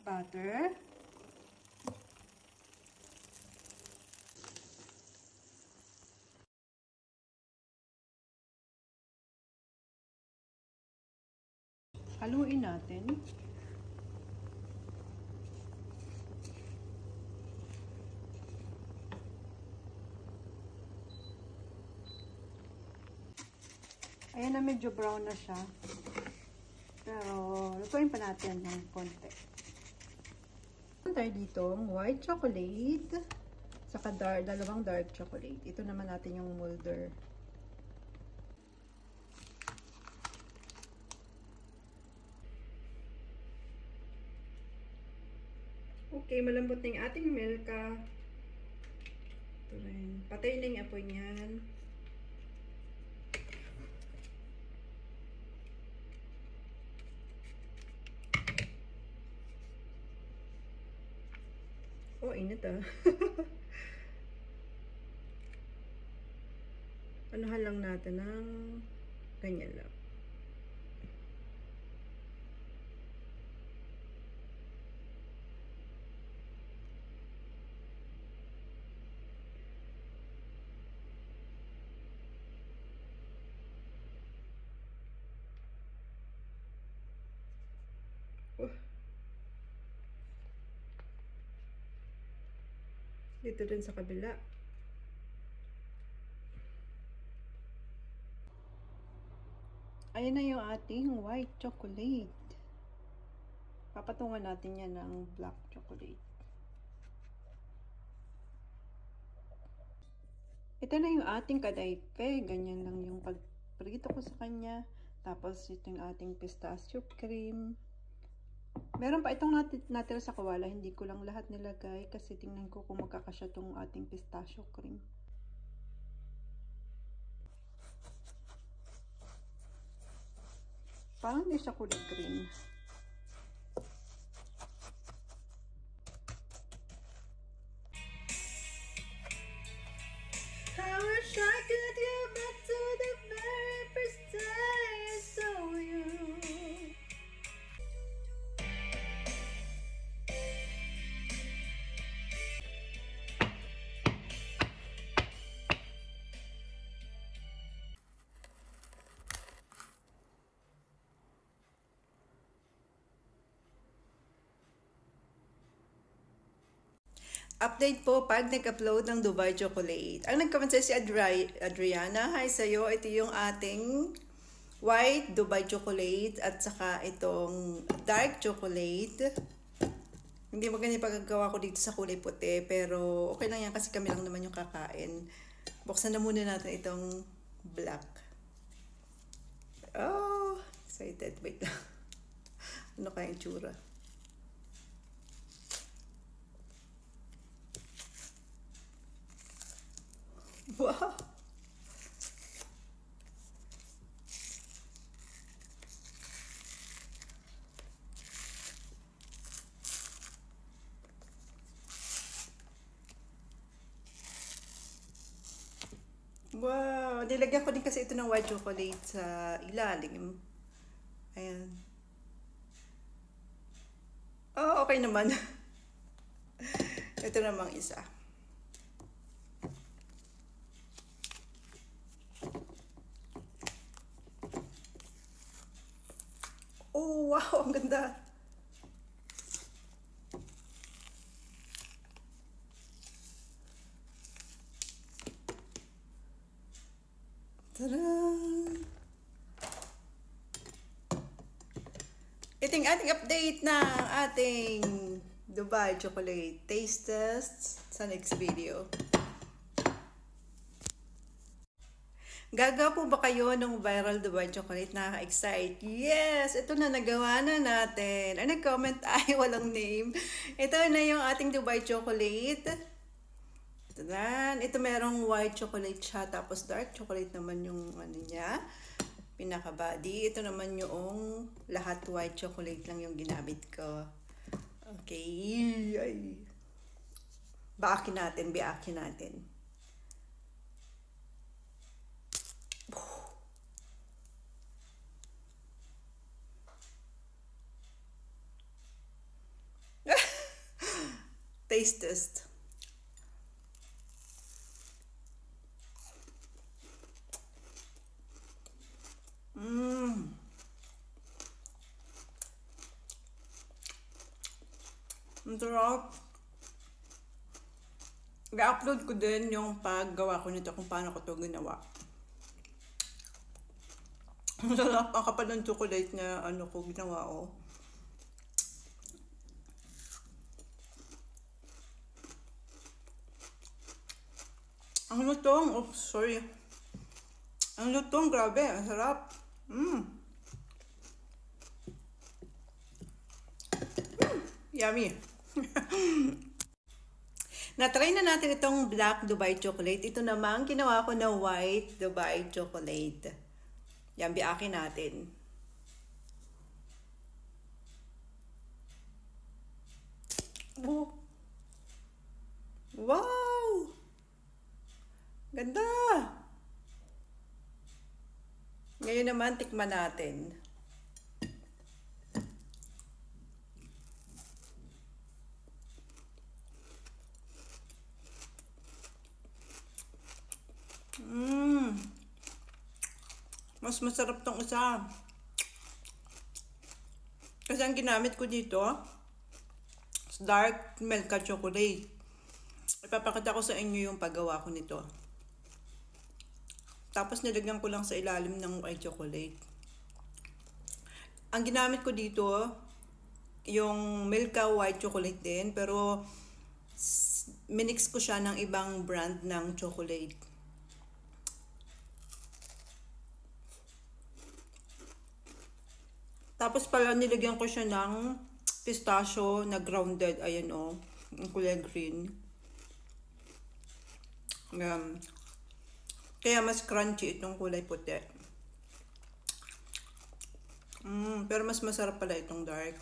butter. Haluin natin. Ayan na, medyo brown na siya. Pero, lutuin pa natin ng konti. Tayo dito, white chocolate, saka dalawang dark chocolate. Ito naman natin yung molder. Okay, malambot na yung ating milka. Ito rin. Patay na yung apoy niyan. Oh, init ah. Anuhan lang natin ng ganyan lang. Dito din sa kabila. Ayan na yung ating white chocolate. Papatungan natin yan ng black chocolate. Ito na yung ating kadaype. Ganyan lang yung pagprito ko sa kanya. Tapos ito yung ating pistachio cream. Meron pa itong natira sa kawala. Hindi ko lang lahat nilagay kasi tingnan ko kung magkakasya itong ating pistachio cream. Parang hindi siya kulay green. I wish I could get back to the very first time I saw you. Update po pag nag-upload ng Dubai Chocolate. Ang nag-comment si Adriana, hi sa'yo. Ito yung ating white Dubai Chocolate at saka itong dark chocolate. Hindi maganda yung pagkagawa ko dito sa kulay puti, pero okay lang yan kasi kami lang naman yung kakain. Buksan na muna natin itong black. Oh, excited. Wait lang. Ano kayang tsura? Wow! Wow! Nilagyan ko din kasi ito ng white chocolate sa ilalim. Ayan. Oh, okay naman. Ito namang isa. Oh, wow! Ang ganda! Tadaan! Ito yung ating update ng ating Dubai Chocolate Taste Test sa next video. Gagawa po ba kayo ng viral Dubai Chocolate? Nakaka-excite. Yes! Ito na, nagawa na natin. Ang nag-comment ay walang name. Ito na yung ating Dubai Chocolate. Ito na. Ito merong white chocolate siya. Tapos dark chocolate naman yung ano niya. Pinaka-body. Ito naman yung lahat white chocolate lang yung ginamit ko. Okay. Ay. Baakin natin. Biakin natin. Taste test. Ang sarap. I-upload ko din yung paggawa ko nito kung paano ko to ginawa. Ang sarap. Ang kapal ng chocolate na ano ko ginawa ko. Ang lutong. Oh, sorry. Ang lutong. Grabe. Ang sarap. Yummy. Na-try na natin itong black Dubai chocolate. Ito naman, ginawa ko na white Dubai chocolate. Yan, biakin natin. Oh. Wow! Ganda! Ngayon naman, tikman natin. Mas masarap tong isa. Kasi ang ginamit ko dito, dark Milka chocolate. Ipapakita ko sa inyo yung paggawa ko nito. Tapos nilagyan ko lang sa ilalim ng white chocolate. Ang ginamit ko dito, yung Milka white chocolate din, pero minix ko siya ng ibang brand ng chocolate. Tapos pala nilagyan ko siya ng pistachio na grounded. Ayan o, ang kulay green. Kaya mas crunchy itong kulay puti. Pero mas masarap pala itong dark.